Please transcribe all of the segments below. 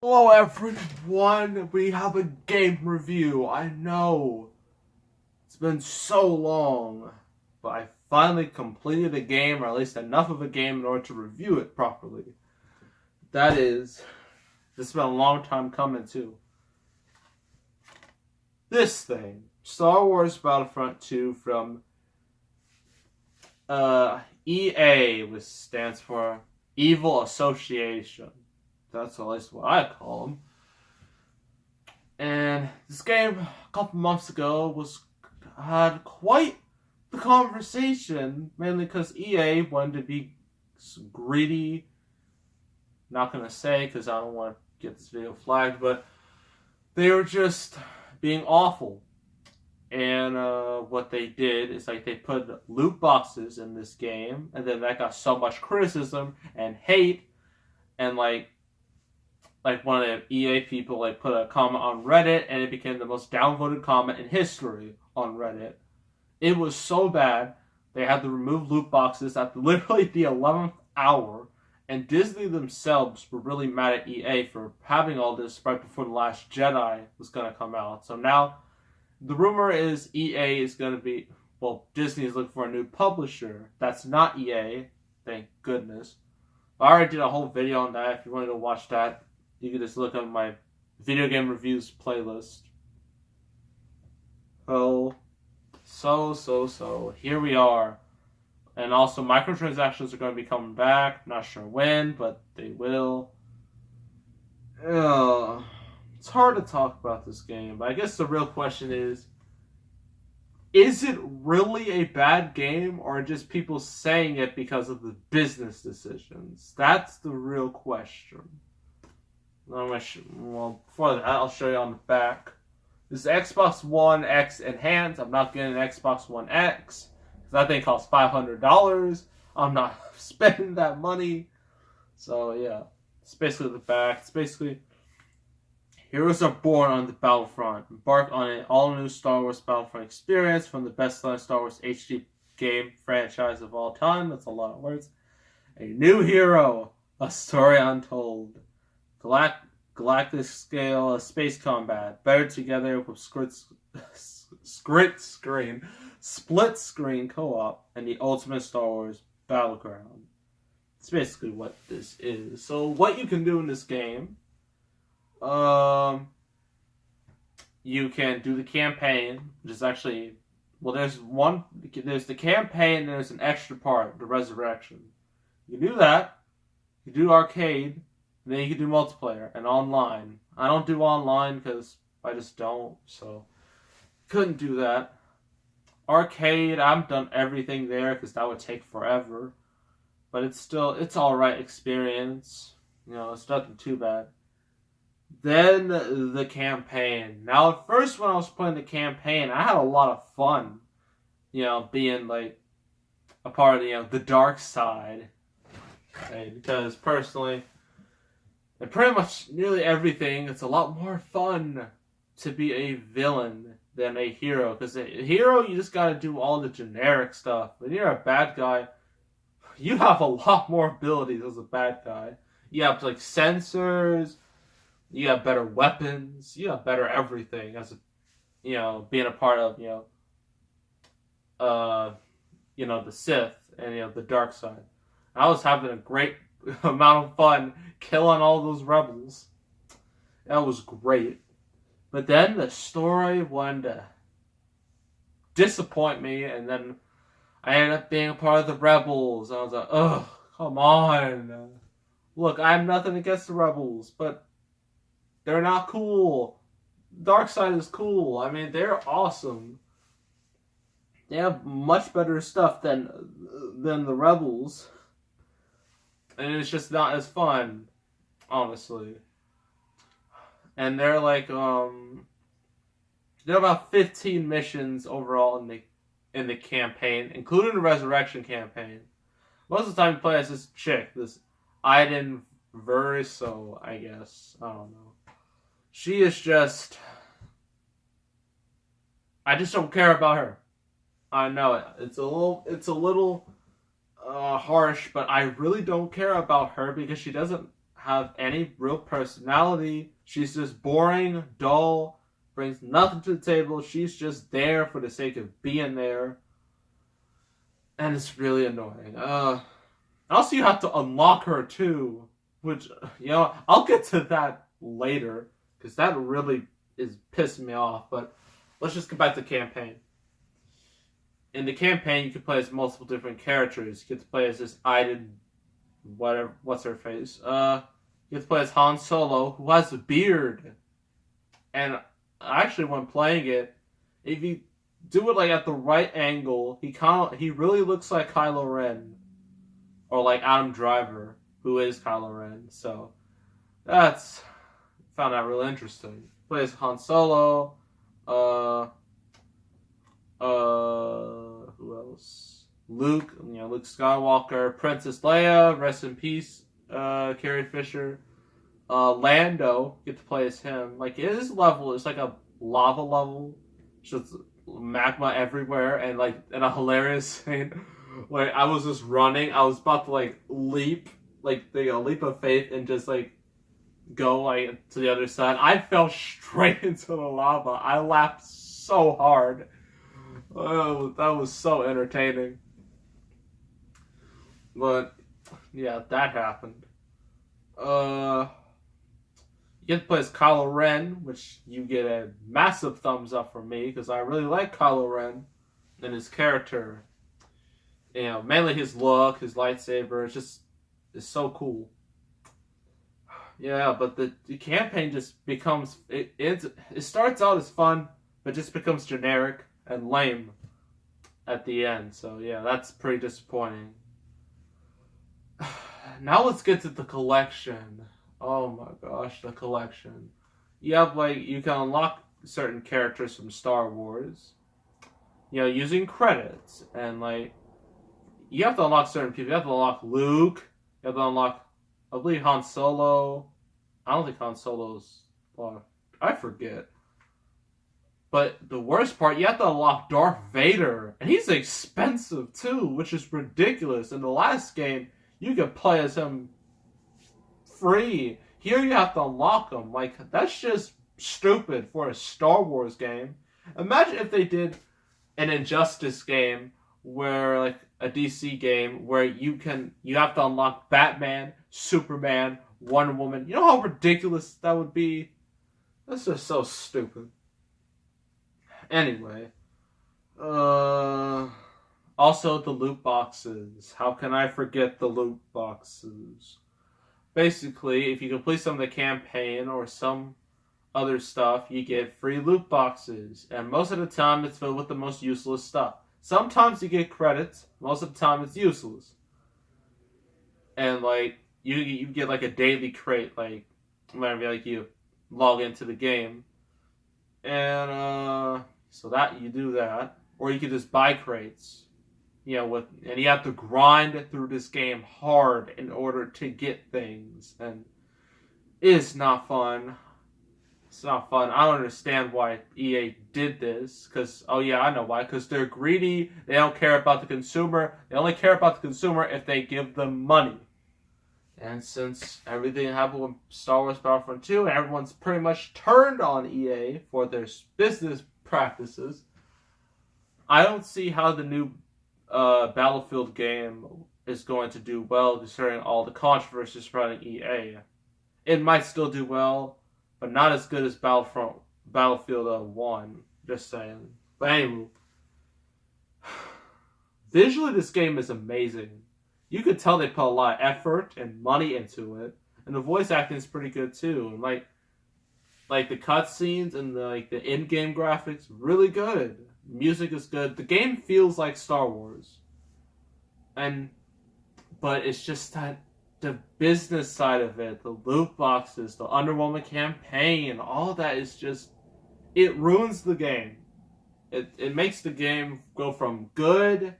Hello everyone, we have a game review. I know it's been so long, but I finally completed a game, or at least enough of a game in order to review it properly. This has been a long time coming too. This thing, Star Wars Battlefront II from EA, which stands for Evil Association. That's at least what I call them. And this game, a couple months ago, had quite the conversation, mainly because EA wanted to be greedy. Not gonna say because I don't want to get this video flagged, but they were just being awful. And what they did is they put loot boxes in this game, and then that got so much criticism and hate, and one of the EA people put a comment on Reddit, and it became the most downvoted comment in history on Reddit. It was so bad they had to remove loot boxes at literally the 11th hour, and Disney themselves were really mad at EA for having all this right before The Last Jedi was going to come out. So now the rumor is EA is going to be, Disney is looking for a new publisher. That's not EA, thank goodness. I already did a whole video on that. If you want to go watch that, you can just look up my video game reviews playlist. So, here we are. And also, microtransactions are going to be coming back. Not sure when, but they will. It's hard to talk about this game, but I guess the real question is it really a bad game, or just people saying it because of the business decisions? That's the real question. Before that, I'll show you on the back. This is Xbox One X Enhanced. I'm not getting an Xbox One X because that thing costs $500. I'm not spending that money. So yeah, it's basically the back. It's basically heroes are born on the battlefront. Embark on an all-new Star Wars Battlefront experience from the best-selling Star Wars HD game franchise of all time. That's a lot of words. A new hero, a story untold. Galactic scale space combat, better together with split screen co-op, and the ultimate Star Wars battleground. It's basically what this is. So what you can do in this game, you can do the campaign, which is actually, there's the campaign and there's an extra part, the resurrection. You can do that. You can do arcade. Then you can do multiplayer and online. I don't do online because I just don't, so couldn't do that. Arcade, I've done everything there because that would take forever. But it's alright experience. It's nothing too bad. Then the campaign. Now at first when I was playing the campaign, I had a lot of fun. Being a part of the dark side. Okay? Because personally, and pretty much nearly everything, it's a lot more fun to be a villain than a hero. Because a hero, you just gotta do all the generic stuff. When you're a bad guy, you have a lot more abilities as a bad guy. You have sensors, you have better weapons, you have better everything as being a part of the Sith and the dark side. I was having a great amount of fun killing all those rebels. That was great. But then the story wanted to disappoint me, and then I ended up being a part of the rebels. I was like, ugh, come on. Look, I have nothing against the rebels, but they're not cool. Dark side is cool. I mean, they're awesome. They have much better stuff than the rebels. And it's just not as fun, honestly. And they're there are about 15 missions overall in the campaign, including the resurrection campaign. Most of the time you play as this chick, this Iden Verso, I guess. I don't know. She is just, I just don't care about her. I know it. It's a little harsh, but I really don't care about her because she doesn't have any real personality. She's just boring, dull, brings nothing to the table. She's just there for the sake of being there. And it's really annoying. Also, you have to unlock her too, which, I'll get to that later, because that really is pissing me off. But let's just get back to the campaign. In the campaign, you can play as multiple different characters. You get to play as this Iden, what's her face? You get to play as Han Solo, who has a beard. And actually, when playing it, if you do it like at the right angle, he really looks like Kylo Ren, or like Adam Driver, who is Kylo Ren. So found that really interesting. Plays Han Solo. Who else? Luke, Luke Skywalker, Princess Leia, rest in peace, Carrie Fisher. Lando, get to play as him. Like, his level is like a lava level, just magma everywhere, and like in a hilarious scene, like I was just running, I was about to like leap, like take a leap of faith and just like go like to the other side. I fell straight into the lava. I laughed so hard. Oh, that was so entertaining. But yeah, that happened. You get to play as Kylo Ren, which you get a massive thumbs up from me, because I really like Kylo Ren and his character. Mainly his look, his lightsaber, it's so cool. Yeah, but the campaign just becomes, it starts out as fun, but just becomes generic and lame at the end. So yeah, that's pretty disappointing. Now let's get to the collection. Oh my gosh, the collection. You have you can unlock certain characters from Star Wars, using credits, and you have to unlock certain people. You have to unlock Luke. You have to unlock, I believe, Han Solo. I don't think Han Solo's, I forget. But the worst part, you have to unlock Darth Vader, and he's expensive too, which is ridiculous. In the last game, you could play as him free. Here you have to unlock him. That's just stupid for a Star Wars game. Imagine if they did an Injustice game, where a DC game, where you have to unlock Batman, Superman, Wonder Woman. You know how ridiculous that would be? That's just so stupid. Anyway, also the loot boxes. How can I forget the loot boxes? Basically, if you complete some of the campaign or some other stuff, you get free loot boxes. And most of the time, it's filled with the most useless stuff. Sometimes you get credits. Most of the time, it's useless. And, you get, a daily crate, whenever, you log into the game. And, so that, you do that. Or you can just buy crates. And you have to grind through this game hard in order to get things, and it's not fun. It's not fun. I don't understand why EA did this, because, I know why, because they're greedy, they don't care about the consumer, they only care about the consumer if they give them money. And since everything happened with Star Wars Battlefront 2, and everyone's pretty much turned on EA for their business practices, I don't see how the new Battlefield game is going to do well, considering all the controversy surrounding EA. It might still do well, but not as good as Battlefield 1. Just saying. But anyway, visually this game is amazing. You could tell they put a lot of effort and money into it, and the voice acting is pretty good too. And the cutscenes and the in-game graphics, really good. Music is good. The game feels like Star Wars. But it's just that the business side of it, the loot boxes, the Underwoman campaign, all that is just, it ruins the game. It makes the game go from good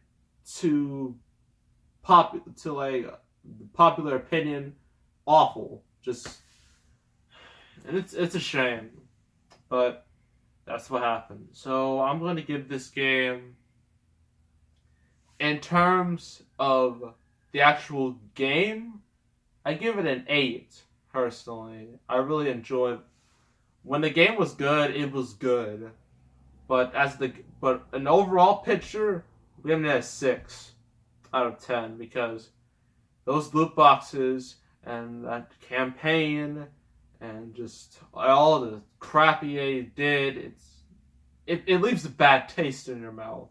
to popular opinion, awful. And it's a shame. But that's what happened. So I'm going to give this game, in terms of the actual game, I give it an 8. personally. I really enjoyed when the game was good. It was good, but an overall picture, we giving it a 6 out of 10 because those loot boxes and that campaign and just all the crap EA did, it leaves a bad taste in your mouth.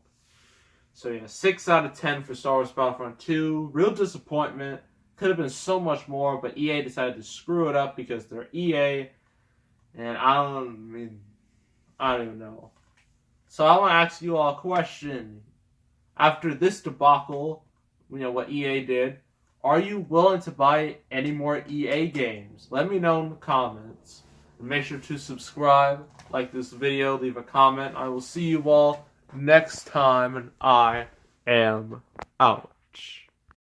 So yeah, 6 out of 10 for Star Wars Battlefront 2. Real disappointment. Could have been so much more, but EA decided to screw it up because they're EA, and I don't even know. So I want to ask you all a question. After this debacle, what EA did, are you willing to buy any more EA games? Let me know in the comments. And make sure to subscribe, like this video, leave a comment. I will see you all next time, and I am out.